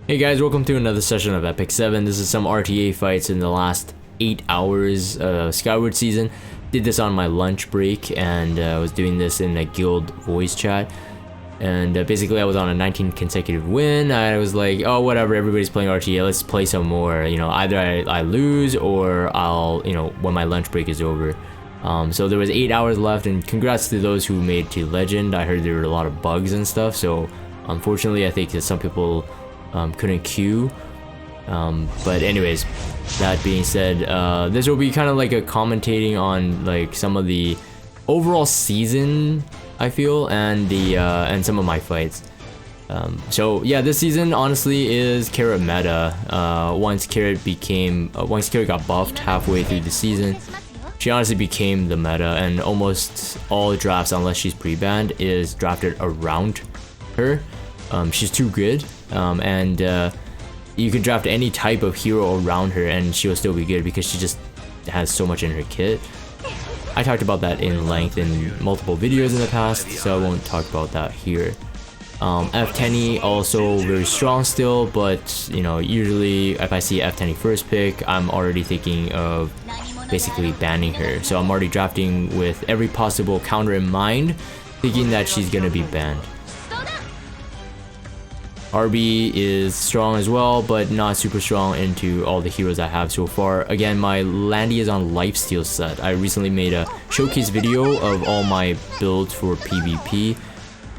Hey guys, welcome to another session of Epic 7. This is some RTA fights in the last 8 hours Skyward season. Did this on my lunch break and I was doing this in a guild voice chat. And basically I was on a 19 consecutive win. I was like, oh whatever, everybody's playing RTA, let's play some more. You know, either I lose or I'll, you know, when my lunch break is over. So there was 8 hours left, and congrats to those who made to Legend. I heard there were a lot of bugs and stuff, so unfortunately I think that some people couldn't queue. But anyways, that being said, this will be kind of like a commentating on like some of the overall season, I feel, and the and some of my fights. So yeah, this season honestly is Carrot meta. Once Carrot got buffed halfway through the season, she honestly became the meta, and almost all drafts, unless she's pre-banned, is drafted around her. She's too good, and you can draft any type of hero around her and she'll still be good because she just has so much in her kit. I talked about that in length in multiple videos in the past, so I won't talk about that here. F10 also very strong still, but you know, usually if I see F10 first pick, I'm already thinking of basically banning her. So I'm already drafting with every possible counter in mind, thinking that she's gonna be banned. RB is strong as well, but not super strong into all the heroes I have so far. Again, my Landy is on lifesteal set. I recently made a showcase video of all my builds for PvP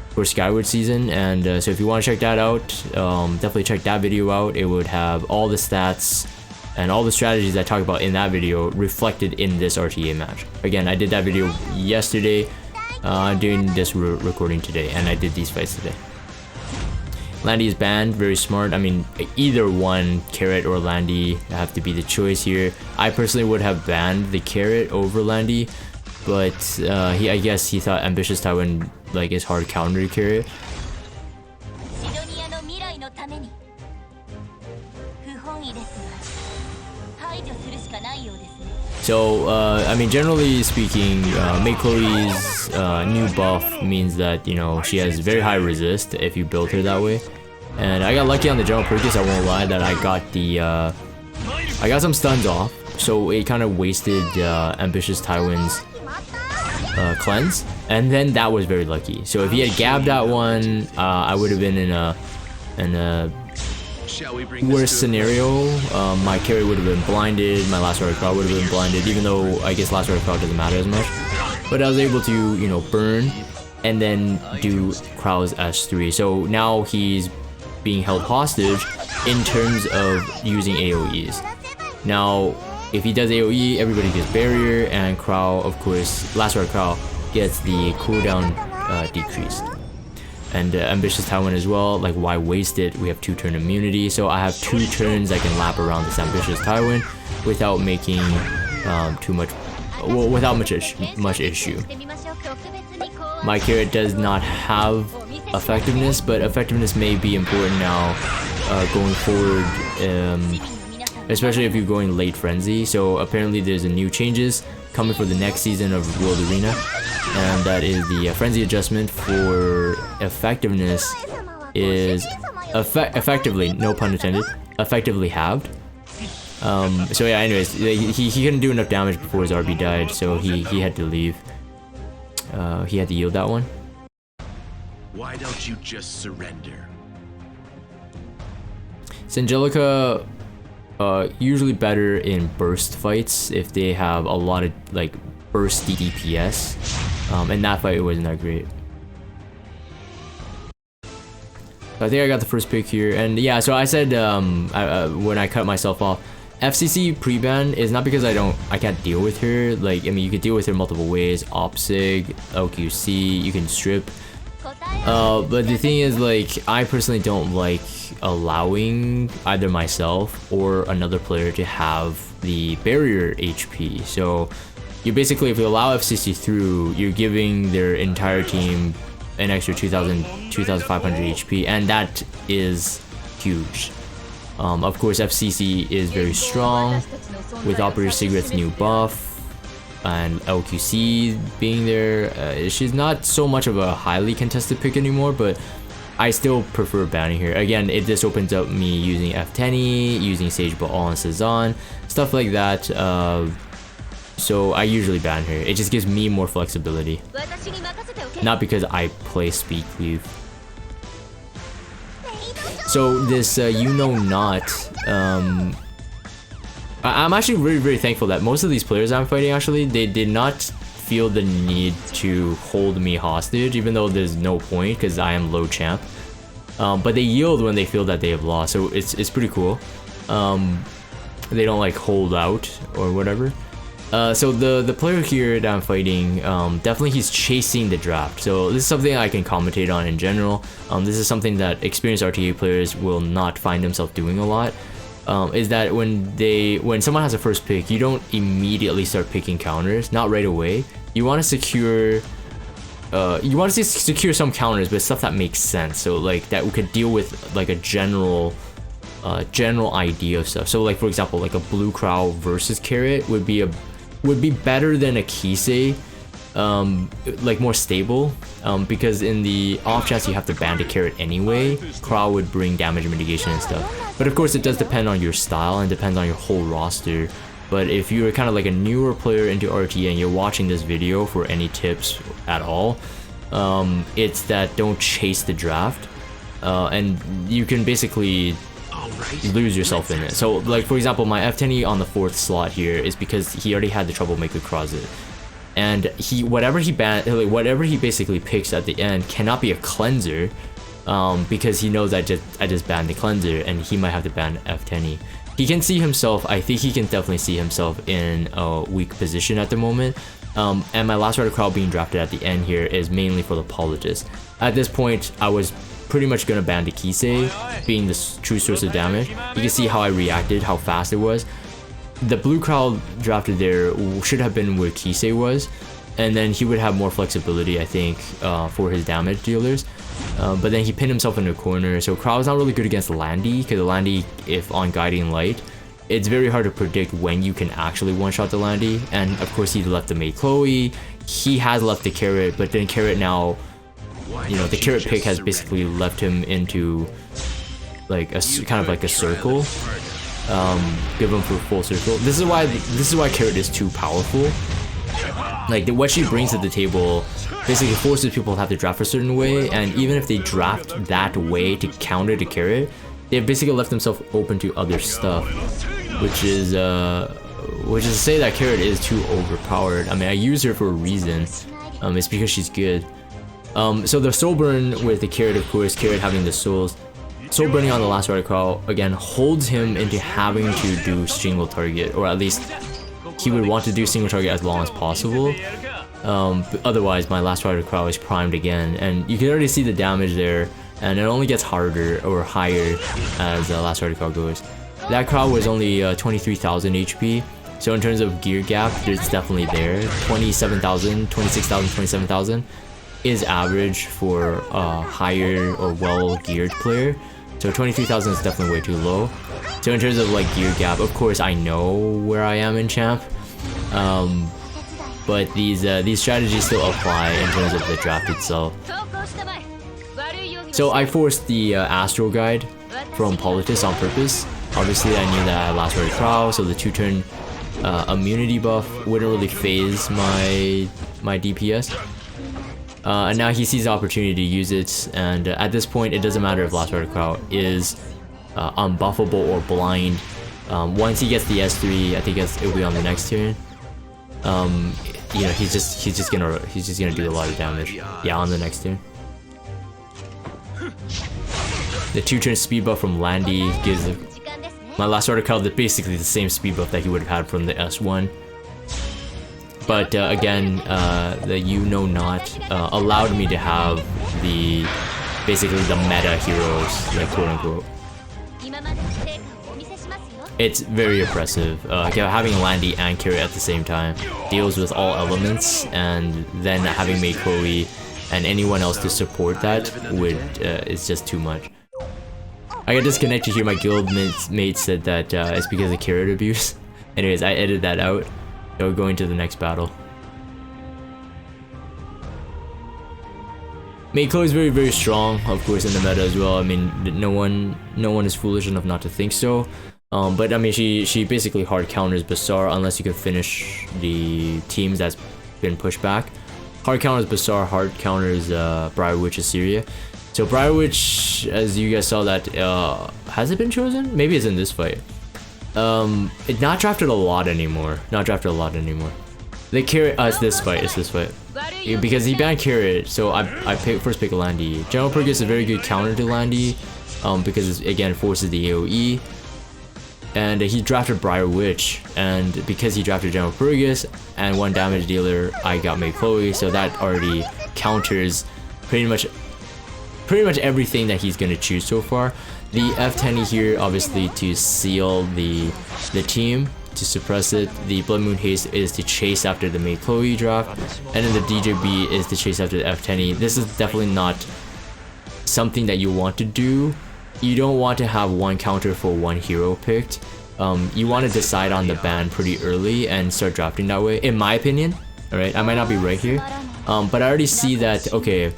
for Skyward season, and so if you want to check that out, definitely check that video out. It would have all the stats and all the strategies I talked about in that video reflected in this RTA match. Again, I did that video yesterday. I'm doing this recording today, and I did these fights today. Landy is banned, very smart. I mean, either one, Carrot or Landy, have to be the choice here. I personally would have banned the Carrot over Landy, but I guess he thought Ambitious Tywin like is hard counter to Carrot. So, I mean, generally speaking, Mei Chloe's new buff means that, you know, she has very high resist if you build her that way. And I got lucky on the general purchase, I won't lie, that I got the, I got some stuns off, so it kind of wasted Ambitious Tywin's cleanse, and then that was very lucky. So if he had gabbed that one, I would have been in a worst scenario. My carry would have been blinded, my last crowd would have been blinded, even though I guess last crowd doesn't matter as much. But I was able to, you know, burn and then do Krau's S3. So now he's being held hostage in terms of using AoEs. Now, if he does AoE, everybody gets barrier, and Krau, of course, last Krau gets the cooldown decreased. And Ambitious Tywin as well, like why waste it? We have 2-turn immunity, so I have 2 turns I can lap around this Ambitious Tywin without making too much, well, without much issue. My Carrot does not have effectiveness, but effectiveness may be important now going forward, especially if you're going late frenzy. So apparently there's a new changes coming for the next season of World Arena, and that is the frenzy adjustment for effectiveness is effectively, no pun intended, effectively halved. So yeah, anyways, he couldn't do enough damage before his RB died, so he had to leave. He had to yield that one. Why don't you just surrender? Sangelica usually better in burst fights if they have a lot of like burst DPS. And that fight, it wasn't that great. So I think I got the first pick here, and yeah, so I said when I cut myself off, FCC pre-ban is not because I can't deal with her. Like, I mean, you could deal with her multiple ways: OpSig, LQC, you can strip. But the thing is, like, I personally don't like allowing either myself or another player to have the barrier HP. So you basically, if you allow FCC through, you're giving their entire team an extra 2,500 HP, and that is huge. Of course, FCC is very strong with Operator Cigarette's new buff and LQC being there. She's not so much of a highly contested pick anymore, but I still prefer banning her. Again, this opens up me using F10, using Sage Ball on Cezanne, stuff like that. So I usually ban her. It just gives me more flexibility. Not because I play Speed Cleave. So this not, I'm actually very thankful that most of these players I'm fighting, actually, they did not feel the need to hold me hostage, even though there's no point because I am low champ. But they yield when they feel that they have lost, so it's pretty cool. They don't like hold out or whatever. So the player here that I'm fighting, definitely he's chasing the draft. So this is something I can commentate on in general. This is something that experienced RTA players will not find themselves doing a lot. Is that when someone has a first pick, you don't immediately start picking counters, not right away. You want to secure some counters, but stuff that makes sense. So like that we could deal with like a general idea of stuff. So like for example, like a blue crow versus carrot would be better than a Kisei, like more stable, because in the off chance you have to ban the carrot anyway, crow would bring damage mitigation and stuff. But of course it does depend on your style and depends on your whole roster. But if you're kind of like a newer player into RTA and you're watching this video for any tips at all, it's that don't chase the draft, and you can basically lose yourself in it. So like for example, my F10 on the 4th slot here is because he already had the Troublemaker Crozet, and whatever he basically picks at the end cannot be a cleanser, because he knows I just banned the cleanser and he might have to ban F10. He can see himself, I think he can definitely see himself in a weak position at the moment. And my last Rider Crowd being drafted at the end here is mainly for the Apologist. At this point, I was pretty much gonna ban the Kisei, being the true source of damage. You can see how I reacted, how fast it was. The blue crowd drafted there should have been where Kisei was, and then he would have more flexibility, I think, for his damage dealers. But then he pinned himself in a corner, so Crowd is not really good against Landy, because Landy, if on Guiding Light, it's very hard to predict when you can actually one-shot the Landy. And of course he left the Mei Chloe, he has left the carrot, but then carrot now, you know, the carrot pick has basically left him into like a kind of like a circle, give him for full circle. This is why carrot is too powerful. Like what she brings to the table basically forces people to have to draft a certain way, and even if they draft that way to counter the carrot, they've basically left themselves open to other stuff, which is to say that carrot is too overpowered. I mean, I use her for a reason. It's because she's good. So the soul burn with the carrot, of course, carrot having the soul burning on the last Rider Crawl again holds him into having to do single target, or at least he would want to do single target as long as possible. But otherwise, my last Rider Crawl is primed again, and you can already see the damage there, and it only gets harder or higher as the last Rider Crawl goes. That crowd was only 23,000 HP, so in terms of gear gap, it's definitely there. 27,000, 26,000, 27,000 is average for a higher or well-geared player. So 23,000 is definitely way too low. So in terms of like gear gap, of course I know where I am in champ, but these strategies still apply in terms of the draft itself. So I forced the Astral Guide from Politis on purpose. Obviously I knew that I had last Rider Crow, so the 2-turn immunity buff wouldn't really phase my DPS. And now he sees the opportunity to use it, and at this point it doesn't matter if last Rider Crow is unbuffable or blind. Once he gets the S3, I think it'll be on the next turn. You know, he's just gonna do a lot of damage. Yeah, on the next turn. The 2-turn speed buff from Landy gives my last Rider Crow basically the same speed buff that he would have had from the S1. But again, the not allowed me to have basically the meta heroes, like quote unquote. It's very oppressive. Having Landy and carrot at the same time deals with all elements, and then having Mei Chloe and anyone else to support that is just too much. I got disconnected here. My guild mate said that it's because of carrot abuse. Anyways, I edited that out. So going to the next battle. Mei Chloe is very strong, of course, in the meta as well. I mean, no one is foolish enough not to think so. But I mean, she basically hard counters Bazaar unless you can finish the teams that's been pushed back. Hard counters Bazaar, hard counters Briar Witch Assyria. So Briar Witch, as you guys saw, that has it been chosen? Maybe it's in this fight. It's not drafted a lot anymore. They carry it's this fight. Because he banned Carrot, so I first pick Landy. General Pergus is a very good counter to Landy, because it, again, forces the AoE. And he drafted Briar Witch, and because he drafted General Pergus and 1 damage dealer, I got Mei Chloe, so that already counters pretty much everything that he's gonna choose so far. The F10 here, obviously, to seal the team, to suppress it. The Blood Moon Haste is to chase after the Mei Chloe draft, and then the DJB is to chase after the F10. This is definitely not something that you want to do. You don't want to have one counter for one hero picked. You want to decide on the ban pretty early and start drafting that way, in my opinion. Alright, I might not be right here, but I already see that, okay,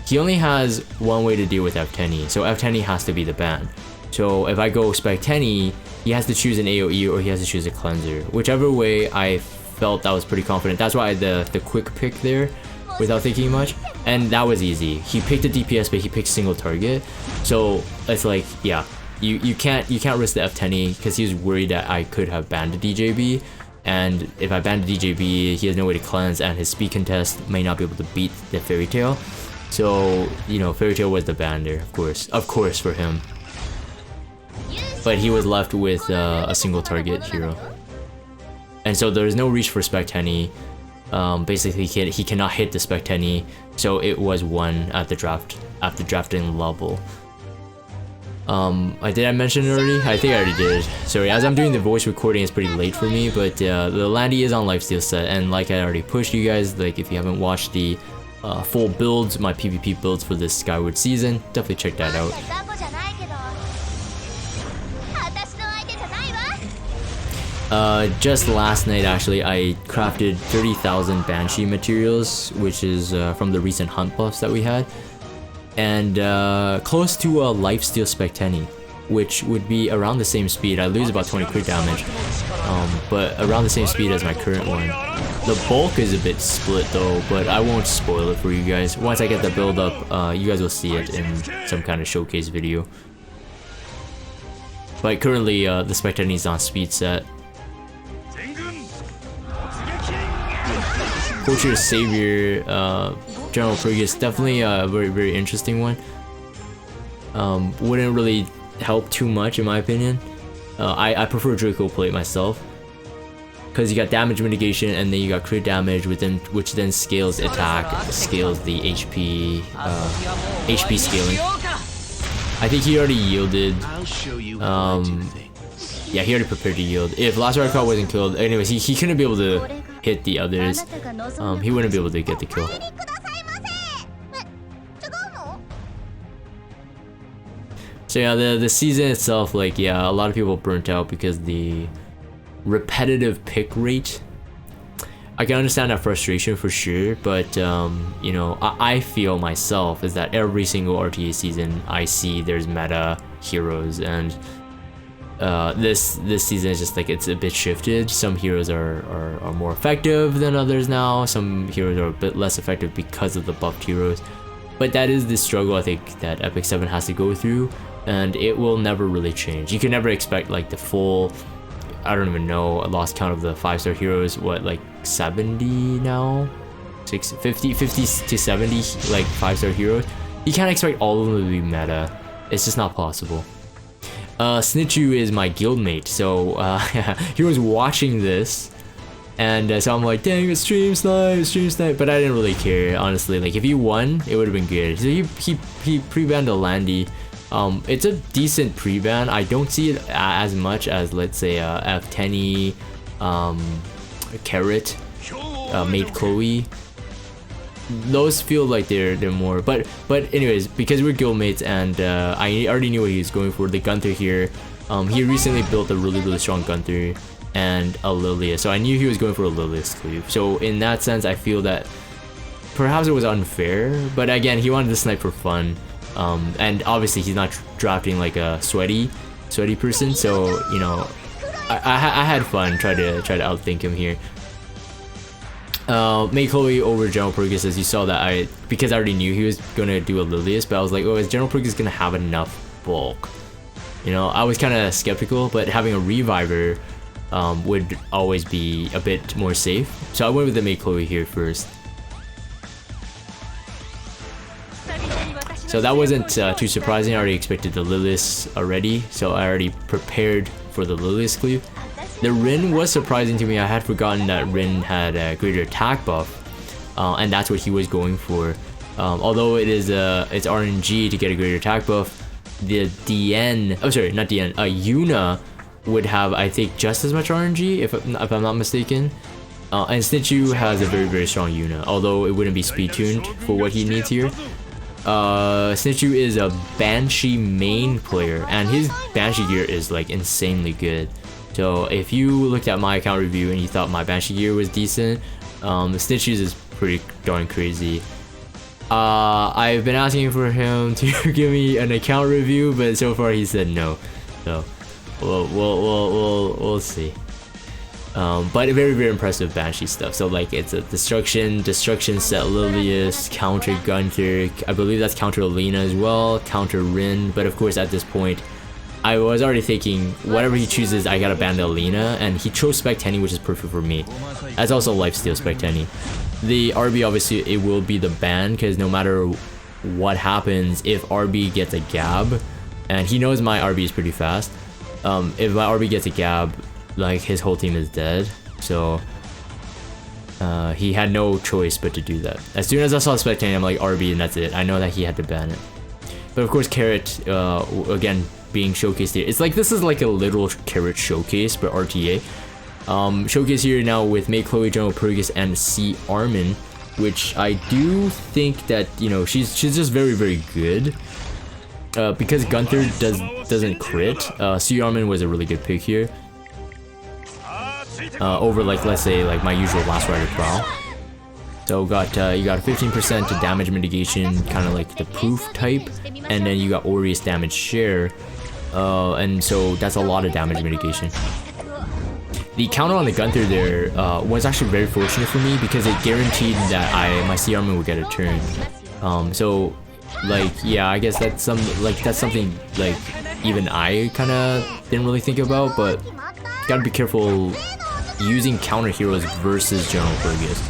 he only has one way to deal with F10, so F10 has to be the ban. So if I go Spec 10, he has to choose an AoE or he has to choose a cleanser. Whichever way, I felt that was pretty confident. That's why the quick pick there, without thinking much, and that was easy. He picked a DPS, but he picked single target. So it's like, yeah, you can't risk the F10 because he was worried that I could have banned the DJB. And if I ban the DJB, he has no way to cleanse, and his speed contest may not be able to beat the Fairy Tail. So, you know, Fairy Tail was the ban there, of course for him. But he was left with a single target hero. And so there's no reach for Spec 10. Basically, he cannot hit the Spec 10, so it was 1 at the draft, after drafting level. Did I mention it already? I think I already did. Sorry, as I'm doing the voice recording, it's pretty late for me, but the Landy is on lifesteal set, and like I already pushed you guys, like if you haven't watched the full builds, my PvP builds for this Skyward season, definitely check that out. Just last night, actually, I crafted 30,000 Banshee materials, which is from the recent hunt buffs that we had, and close to a lifesteal Spec 10, which would be around the same speed. I lose about 20 crit damage, but around the same speed as my current one. The bulk is a bit split though, but I won't spoil it for you guys. Once I get the build up, you guys will see it in some kind of showcase video. But currently, the Spec 10 is on speed set. Culture Savior, General Pergus, definitely a very interesting one. Wouldn't really help too much in my opinion. I prefer Draco plate myself, because you got damage mitigation and then you got crit damage which then scales attack, scales the HP scaling. I think he already yielded. Yeah, he already prepared to yield. If last Card wasn't killed, anyways, he couldn't be able to hit the others. He wouldn't be able to get the kill. So yeah, the season itself, like, yeah, a lot of people burnt out because the repetitive pick rate. I can understand that frustration for sure, but you know, I feel myself is that every single RTA season I see there's meta heroes, and this season is just like it's a bit shifted. Some heroes are more effective than others now. Some heroes are a bit less effective because of the buffed heroes. But that is the struggle I think that Epic 7 has to go through, and it will never really change. You can never expect like the full, I don't even know, I lost count of the 5-star heroes, what, like 70 now? 50 to 70 like 5-star heroes. You can't expect all of them to be meta. It's just not possible. Snitchu is my guildmate, so he was watching this, and so I'm like, dang it, stream snipe, but I didn't really care, honestly. Like, if he won, it would have been good. So he pre-banned a Landy. It's a decent pre-ban. I don't see it as much as, let's say, F10, Carrot, Made Chloe. Those feel like they're more, but anyways, because we're guildmates and I already knew what he was going for. The Gunther here, he recently built a really strong Gunther and a Lilius, so I knew he was going for a Lilius cleave. So in that sense, I feel that perhaps it was unfair, but again, he wanted to snipe for fun. And obviously he's not drafting like a sweaty person, so you know, I had fun try to outthink him here. Made Chloe over General Pergus, as you saw that because I already knew he was gonna do a Lilius, but I was like, oh, is General Pergus gonna have enough bulk? You know, I was kind of skeptical, but having a reviver would always be a bit more safe. So I went with the Made Chloe here first. So that wasn't too surprising. I already expected the Lilius already, so I already prepared for the Lilius cleave. The Rin was surprising to me. I had forgotten that Rin had a greater attack buff, and that's what he was going for. Although it's RNG to get a greater attack buff, the DN, oh sorry, not DN, Yuna would have, I think, just as much RNG if I'm not mistaken. And Snitchu has a very strong Yuna, although it wouldn't be speed tuned for what he needs here. Snitchu is a Banshee main player, and his Banshee gear is like insanely good. So if you looked at my account review and you thought my Banshee gear was decent, Snitchu's is pretty darn crazy. I've been asking for him to give me an account review, but so far he said no. So we'll see. But very impressive Banshee stuff. So like it's a destruction set Lilius, counter Gunther, I believe that's counter Alina as well, counter Rin, but of course at this point I was already thinking whatever he chooses I gotta ban the Alina, and he chose Spec Tenny, which is perfect for me. That's also lifesteal Spec Tenny. The RB obviously it will be the ban, because no matter what happens, if RB gets a Gab, and he knows my RB is pretty fast, if my RB gets a Gab, like his whole team is dead, so he had no choice but to do that. As soon as I saw Spec Tenny, I'm like RB, and that's it. I know that he had to ban it. But of course Carrot, again, being showcased here. It's like this is like a literal Carrot showcase, but RTA. Showcase here now with Made Chloe, General Pergus, and C Armin, which I do think that, you know, she's just very good. Because Gunther doesn't crit, C Armin was a really good pick here. Over like, let's say like my usual Last Rider Prowl. So you got 15% to damage mitigation, kind of like the proof type, and then you got Aureus damage share, and so that's a lot of damage mitigation. The counter on the Gunther there was actually very fortunate for me, because it guaranteed that my C Armin would get a turn. So like yeah, I guess that's something like even I kind of didn't really think about, but gotta be careful using counter heroes versus General Pergus.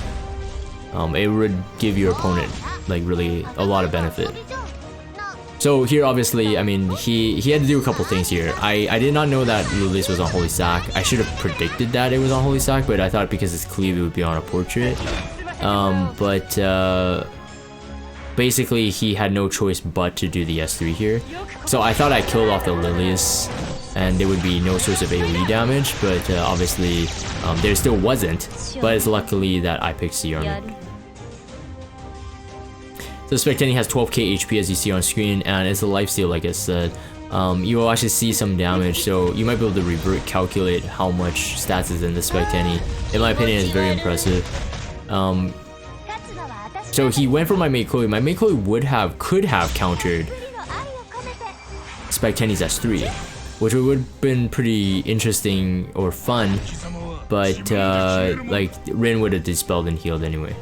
It would give your opponent like really a lot of benefit. So here obviously, I mean, he had to do a couple things here. I did not know that Lilius was on Holy Sack. I should have predicted that it was on Holy Sack, but I thought because it's cleave it would be on a portrait. Basically he had no choice but to do the S3 here. So I thought I killed off the Lilius and there would be no source of AoE damage, but obviously there still wasn't, but it's luckily that I picked C Armin. So Spec Tenny has 12k HP as you see on screen, and it's a lifesteal like I said. You will actually see some damage, so you might be able to revert calculate how much stats is in the Spec Tenny. In my opinion, it's very impressive. So he went for my Made Chloe. My Made Chloe could have countered Spec Tenny's S3, which would have been pretty interesting or fun, but like Rin would have dispelled and healed anyway.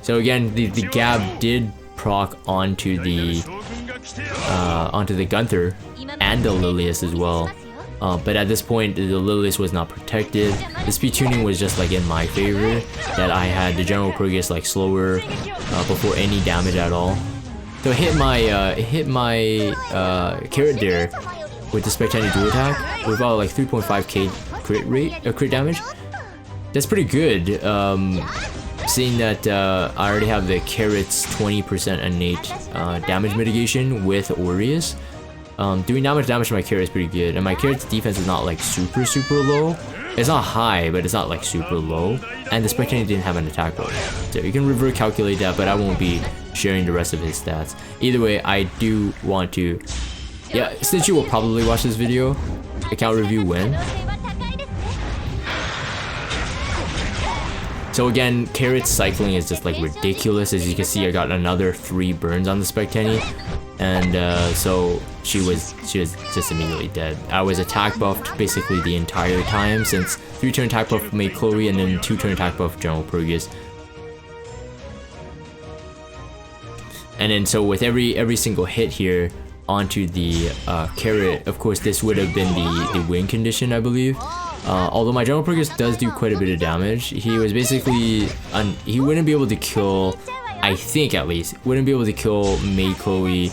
So again, the Gab did proc onto the Gunther and the Lilius as well. But at this point, the Lilius was not protected. The speed tuning was just like in my favor, that I had the General Pergus like slower before any damage at all. So hit my Carrot there with the Spec Tenny dual attack with about like 3.5k crit damage. That's pretty good. Seeing that I already have the Carrot's 20% innate damage mitigation with Aureus. Doing that much damage to my Carrot is pretty good, and my Carrot's defense is not like super low. It's not high, but it's not like super low, and the Spec Tenny didn't have an attack roll. So you can revert calculate that, but I won't be sharing the rest of his stats. Either way, I do want to... Yeah, Snitchu will probably watch this video. Account review when. So again, Carrot's cycling is just like ridiculous. As you can see, I got another 3 burns on the Spectani, and so she was just immediately dead. I was attack buffed basically the entire time, since 3-turn attack buff made Chloe and then 2-turn attack buff General Purgus. And then so with every single hit here onto the Carrot, of course this would have been the win condition, I believe. Although my General Purgus does do quite a bit of damage, he was basically he wouldn't be able to kill, I think at least, wouldn't be able to kill Mei Chloe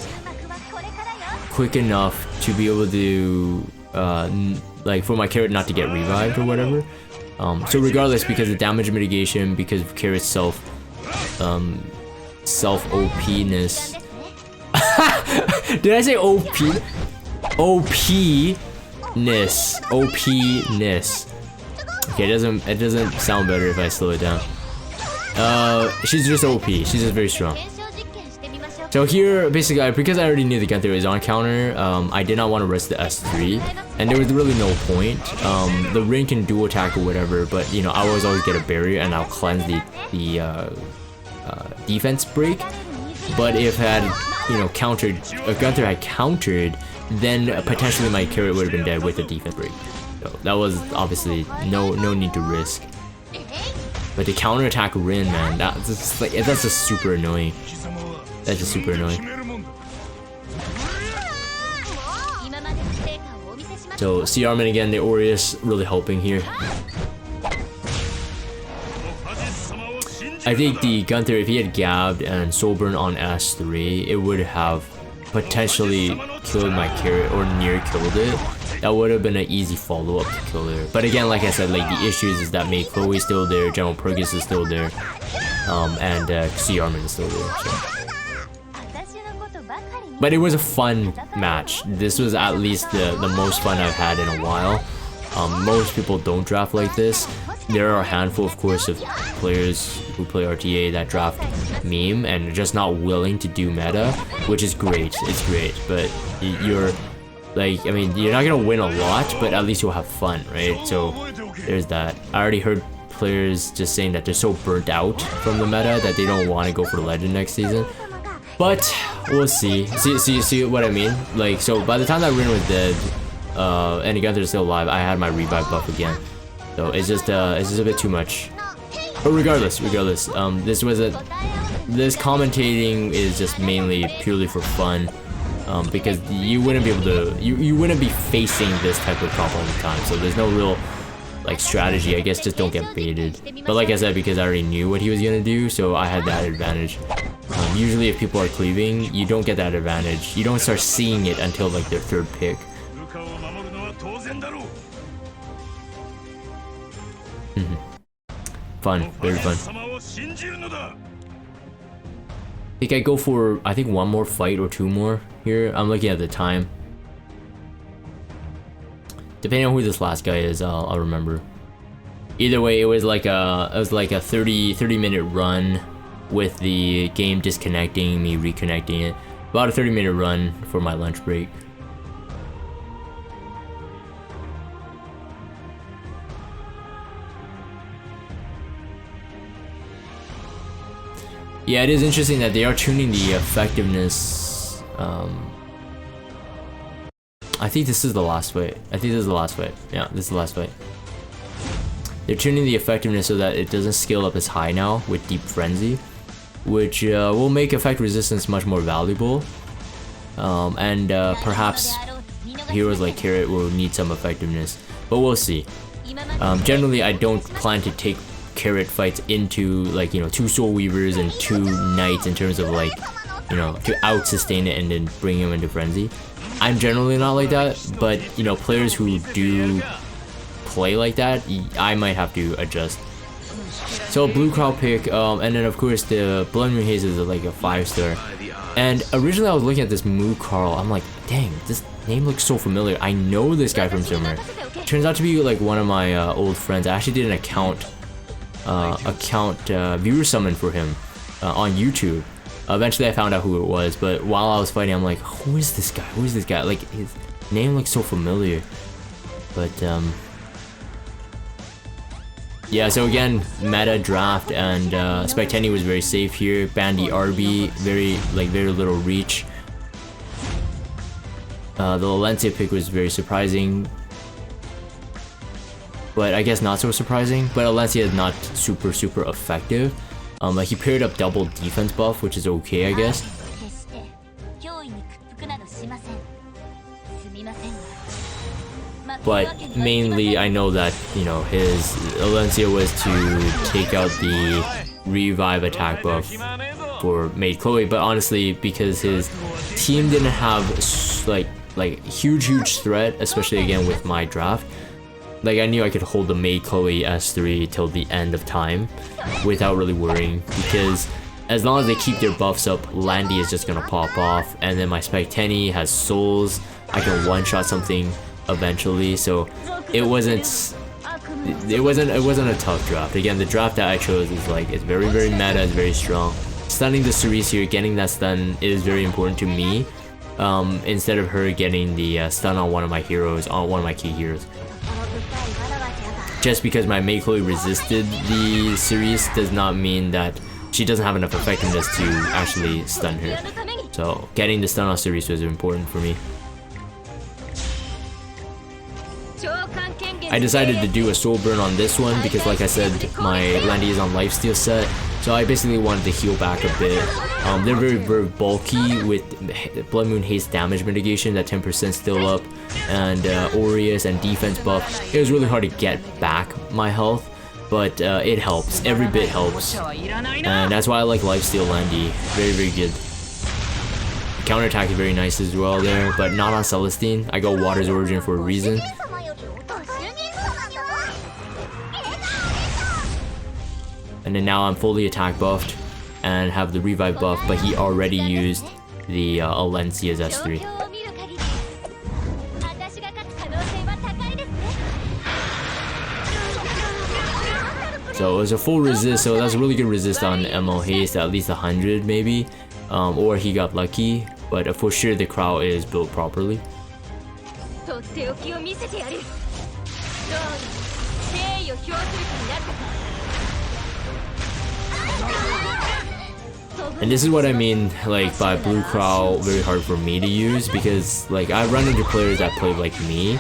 quick enough to be able to like for my Carrot not to get revived or whatever. So regardless, because of damage mitigation, because of Carrot's self OP-ness. Did I say OP? OP-ness. OP-ness. Okay, it doesn't sound better if I slow it down. She's just OP. She's just very strong. So here, basically, because I already knew the Gunther was on counter, I did not want to risk the S3, and there was really no point. The Rin can dual attack or whatever, but you know, I always get a barrier and I'll cleanse the defense break. But if had, you know, countered, if Gunther had countered, then potentially my Carrot would have been dead with the defense break. So that was obviously no need to risk. But the counter attack Rin, man, that's just super annoying. That's just super annoying. So CR-Man again, the Aureus really helping here. I think the Gunther, if he had gabbed and Soulburn on S3, it would have potentially killed my Carrot or near killed it. That would have been an easy follow-up to kill her. But again, like I said, like the issues is that Mei Chloe's still there, General Purgus is still there, and CR-Man is still there. So. But it was a fun match. This was at least the most fun I've had in a while. Most people don't draft like this. There are a handful, of course, of players who play RTA that draft meme and are just not willing to do meta, which is great. It's great, but you're like, I mean, you're not gonna win a lot, but at least you'll have fun, right? So there's that. I already heard players just saying that they're so burnt out from the meta that they don't want to go for Legend next season. But we'll see. See what I mean? Like, so by the time that Rin was dead, and Gunther's still alive, I had my revive buff again. So it's just a bit too much. But regardless, this commentating is just mainly purely for fun, because you wouldn't be able to, you wouldn't be facing this type of prop all the time. So there's no real like strategy. I guess just don't get baited. But like I said, because I already knew what he was gonna do, so I had that advantage. Usually, if people are cleaving, you don't get that advantage. You don't start seeing it until like their 3rd pick. Fun, very fun. I think I go for, I think 1 more fight or 2 more here. I'm looking at the time. Depending on who this last guy is, I'll remember. Either way, it was like a 30-minute run with the game disconnecting, me reconnecting it. About a 30-minute run for my lunch break. Yeah, it is interesting that they are tuning the effectiveness. I think this is the last fight. Yeah, this is the last fight. They're tuning the effectiveness so that it doesn't scale up as high now with Deep Frenzy, which will make effect resistance much more valuable. And perhaps heroes like Carrot will need some effectiveness, but we'll see. Generally, I don't plan to take Carrot fights into like, you know, 2 Soul Weavers and 2 Knights in terms of like, you know, to out sustain it and then bring him into Frenzy. I'm generally not like that, but you know, players who do play like that, I might have to adjust. So Blue Crowd pick, and then of course the Blood Moon Haze is like a 5-star. And originally I was looking at this Moo Carl, I'm like, dang, this name looks so familiar. I know this guy from somewhere. Turns out to be like one of my old friends. I actually did an account viewer summon for him on YouTube. Eventually I found out who it was, but while I was fighting, I'm like, who is this guy? Who is this guy? Like, his name looks so familiar. But yeah, so again, meta draft, and Spectenny was very safe here. Bandy RB, very little reach. The Valencia pick was very surprising, but I guess not so surprising. But Valencia is not super effective. He paired up double defense buff, which is okay, I guess. But mainly, I know that, you know, his Valencia was to take out the revive attack buff for Maid Chloe. But honestly, because his team didn't have like huge threat, especially again with my draft, like I knew I could hold the Maid Chloe S3 till the end of time without really worrying, because as long as they keep their buffs up, Landy is just gonna pop off, and then my Spectenny has souls. I can one-shot something eventually, so it wasn't a tough draft. Again, the draft that I chose is like, it's very meta, it's very strong. Stunning the Cerise here, getting that stun is very important to me, instead of her getting the stun on one of my heroes, on one of my key heroes. Just because my Maid Chloe resisted the Cerise does not mean that she doesn't have enough effectiveness to actually stun her. So getting the stun on Cerise was important for me. I decided to do a soul burn on this one because, like I said, my Landy is on lifesteal set, so I basically wanted to heal back a bit. They're very bulky with Blood Moon Haste damage mitigation, that 10% still up, and Aureus and defense buff. It was really hard to get back my health, but it helps. Every bit helps, and that's why I like lifesteal Landy. Very good. Counterattack is very nice as well there, but not on Celestine. I go Water's Origin for a reason. And then now I'm fully attack buffed and have the revive buff, but he already used the Alencia's S3. So it was a full resist, so that's a really good resist on ML Haste, at least 100 maybe, or he got lucky, but for sure the Crow is built properly. And this is what I mean, like, by Blue Crow very hard for me to use, because like I run into players that play like me,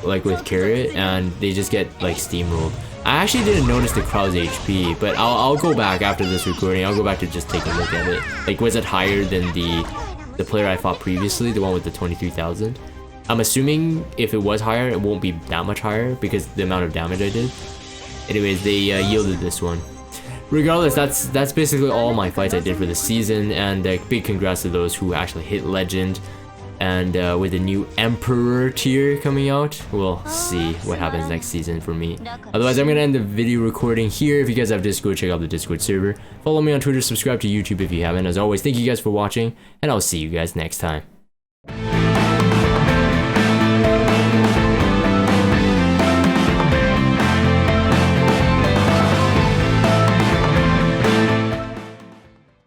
like with Carrot, and they just get like steamrolled. I actually didn't notice the Crow's HP, but I'll go back after this recording. I'll go back to just take a look at it. Like, was it higher than the player I fought previously, the one with the 23,000? I'm assuming if it was higher, it won't be that much higher because the amount of damage I did. Anyways, they yielded this one. Regardless, that's basically all my fights I did for the season, and big congrats to those who actually hit Legend. And with the new Emperor tier coming out, we'll see what happens next season for me. Otherwise, I'm gonna end the video recording here. If you guys have Discord, check out the Discord server. Follow me on Twitter, subscribe to YouTube if you haven't. As always, thank you guys for watching, and I'll see you guys next time.